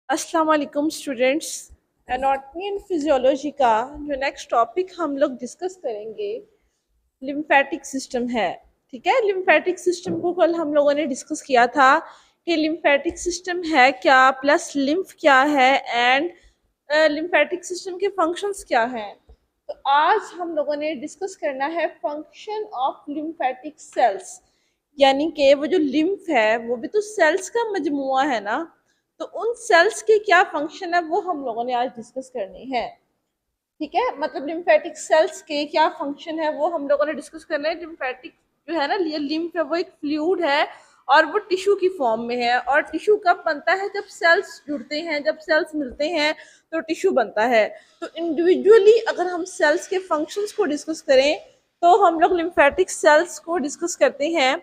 अस्सलाम वालेकुम students. Anatomy and physiology का जो नेक्स्ट टॉपिक हम लोग डिस्कस करेंगे लिम्फेटिक सिस्टम है। ठीक है, लिम्फेटिक सिस्टम को कल हम लोगों ने डिस्कस किया था कि लिम्फेटिक सिस्टम है क्या, प्लस लिम्फ क्या है, एंड लिम्फेटिक सिस्टम के फंक्शंस क्या हैं। तो आज हम लोगों ने डिस्कस करना है फंक्शन ऑफ लिम्फेटिक सेल्स, यानी कि वो जो लिम्फ है वो भी तो सेल्स का मजमुआ है ना। तो उन सेल्स के क्या फंक्शन है वो हम लोगों ने आज डिस्कस करनी है। ठीक है, मतलब लिम्फेटिक सेल्स के क्या फंक्शन है वो हम लोगों ने डिस्कस करना है। लिम्फेटिक जो है ना, ये लिम्फ है वो एक फ्लूइड है और वो टिश्यू की फॉर्म में है। और टिश्यू कब बनता है? जब सेल्स जुड़ते हैं, जब सेल्स मिलते हैं तो टिश्यू बनता है। तो इंडिविजुअली अगर हम सेल्स के फंक्शंस को डिस्कस करें तो हम लोग लिम्फेटिक सेल्स को डिस्कस करते हैं।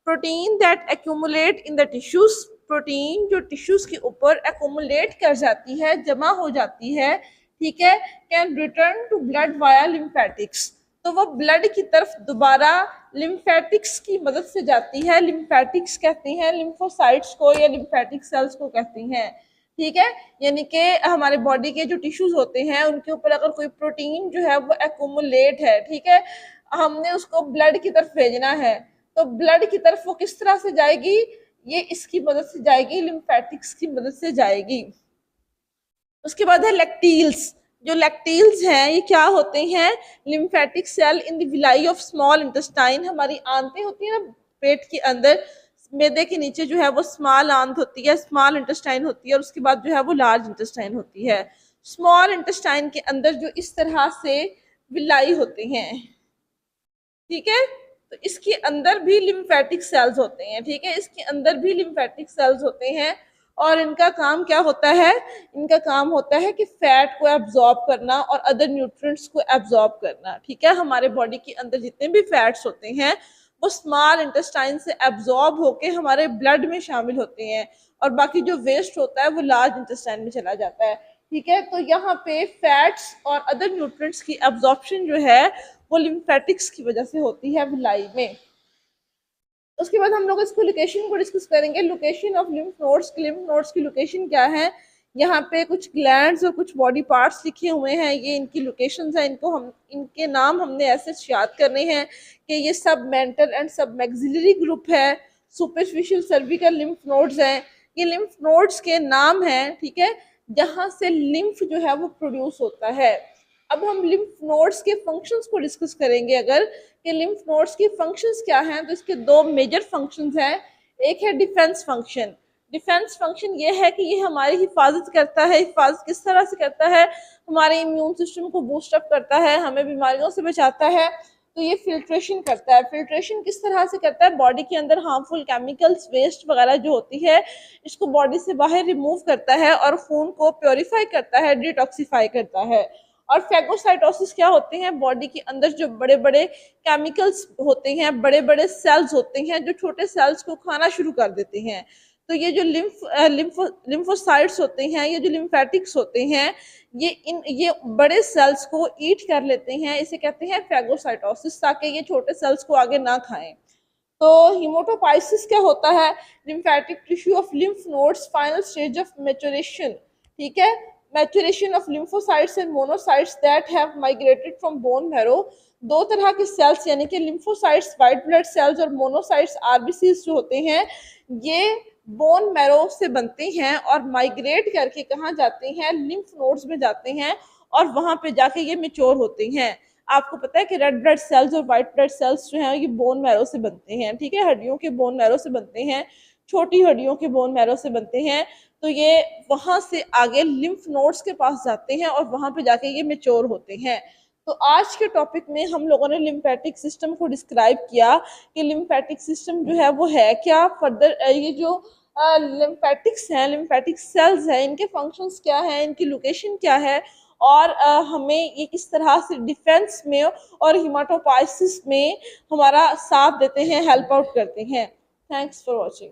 Protein that accumulate in the tissues, protein जो टिश्यूज के ऊपर एक्यूमुलेट कर जाती है, जमा हो जाती है। ठीक है, can return to blood via lymphatics, तो वो ब्लड की तरफ दोबारा लिम्फेटिक्स की मदद से जाती है। लिम्फेटिक्स कहती हैं लिम्फोसाइट्स को या लिम्फेटिक सेल्स को कहती हैं। ठीक है, यानी कि हमारे बॉडी के जो टिश्यूज होते हैं उनके ऊपर अगर कोई प्रोटीन जो है वो एक्यूमुलेट है, ठीक है, हमने उसको ब्लड की तरफ भेजना है, तो ब्लड की तरफ वो किस तरह से जाएगी? ये इसकी मदद से जाएगी, लिम्फेटिक्स की मदद से जाएगी। उसके बाद है लैक्टील्स। जो लैक्टील्स हैं ये क्या होते हैं? Lymphatic cell in the villi of small intestine. हमारी आंतें होती हैं ना पेट के अंदर, मैदे के नीचे जो है वो स्मॉल आंत होती है, स्मॉल इंटेस्टाइन होती है, और उसके बाद जो है वो लार्ज इंटेस्टाइन होती है। स्मॉल इंटेस्टाइन के अंदर जो इस तरह से विलाई होते हैं, ठीक है, तो इसके अंदर भी लिम्फेटिक सेल्स होते हैं। ठीक है, इसके अंदर भी लिम्फेटिक सेल्स होते हैं और इनका काम क्या होता है? इनका काम होता है कि फैट को एब्जॉर्ब करना और अदर न्यूट्रिएंट्स को एब्जॉर्ब करना। ठीक है, हमारे बॉडी के अंदर जितने भी फैट्स होते हैं वो स्मॉल इंटेस्टाइन से एब्जॉर्ब होके हमारे ब्लड में शामिल होते हैं, और बाकी जो वेस्ट होता है वो लार्ज इंटेस्टाइन में चला जाता है। ठीक है, तो यहाँ पे फैट्स और अदर न्यूट्रिएंट्स की एब्जॉर्प्शन जो है वो लिम्फेटिक्स की वजह से होती है विलाई में। उसके बाद हम लोग इसको लोकेशन को डिस्कस करेंगे। Location of lymph nodes, lymph nodes की लोकेशन क्या है? यहाँ पे कुछ ग्लैंड्स और कुछ बॉडी पार्ट्स लिखे हुए हैं, ये इनकी लोकेशंस हैं। इनको हम, इनके नाम हमने ऐसे याद करने हैं कि ये सब मेंटल एंड सब मैक्सिलरी ग्रुप है, सुपरफिशियल सर्विकल लिम्फ नोड्स हैं। ये लिम्फ नोड्स के नाम हैं, ठीक है, जहाँ से लिम्फ जो है वो प्रोड्यूस होता है। अब हम लिम्फ नोड्स के फंक्शंस को डिस्कस करेंगे। अगर कि लिम्फ नोड्स की फंक्शंस क्या हैं, तो इसके दो मेजर फंक्शंस हैं। एक है डिफेंस फंक्शन। डिफेंस फंक्शन ये है कि ये हमारी हिफाजत करता है। हिफाजत किस तरह से करता है? हमारे इम्यून सिस्टम को बूस्ट अप करता है, हमें बीमारियों से बचाता है। तो ये फिल्ट्रेशन करता है। फिल्ट्रेशन किस तरह से करता है? बॉडी के अंदर हार्मफुल केमिकल्स, वेस्ट वगैरह जो होती है, इसको बॉडी से बाहर रिमूव करता है और खून को प्योरीफाई करता है, डिटॉक्सिफाई करता है। और फैगोसाइटोसिस क्या होते हैं? बॉडी के अंदर जो बड़े बड़े केमिकल्स होते हैं, बड़े बड़े सेल्स होते हैं जो छोटे सेल्स को खाना शुरू कर देते हैं। तो ये जो लिम्फोसाइट्स होते हैं, ये जो लिम्फेटिक्स होते हैं, ये बड़े सेल्स को ईट कर लेते हैं। इसे कहते हैं फैगोसाइटोसिस, ताकि ये छोटे सेल्स को आगे ना खाएं। तो हीमोटोपाइसिस क्या होता है? Lymphatic tissue of lymph nodes final stage of maturation. ठीक है, maturation of lymphocytes and monocytes that have migrated from bone marrow. दो तरह के सेल्स यानी कि लिम्फोसाइट्स व्हाइट ब्लड सेल्स और मोनोसाइट्स आरबीसीज जो होते हैं, ये बोन मैरो से बनते हैं और माइग्रेट करके कहाँ जाते हैं? लिम्फ नोड्स में जाते हैं और वहां पे जाके ये मेच्योर होते हैं। आपको पता है कि रेड ब्लड सेल्स और व्हाइट ब्लड सेल्स जो हैं ये बोन मैरो से बनते हैं। ठीक है, हड्डियों के बोन मैरो से बनते हैं, छोटी हड्डियों के बोन मैरो से बनते हैं। तो ये वहां से आगे लिम्फ नोड्स के पास जाते हैं और वहां पे जाके ये मेच्योर होते हैं। तो आज के टॉपिक में हम लोगों ने लिम्फेटिक सिस्टम को डिस्क्राइब किया कि लिम्फेटिक सिस्टम जो है वो है क्या। फर्दर ये जो लिम्फेटिक्स हैं, लिम्फेटिक सेल्स हैं, इनके फंक्शंस क्या हैं, इनकी लोकेशन क्या है, और हमें ये किस तरह से डिफेंस में और हिमाटोपाइसिस में हमारा साथ देते हैं, हेल्प आउट करते हैं। Thanks for watching.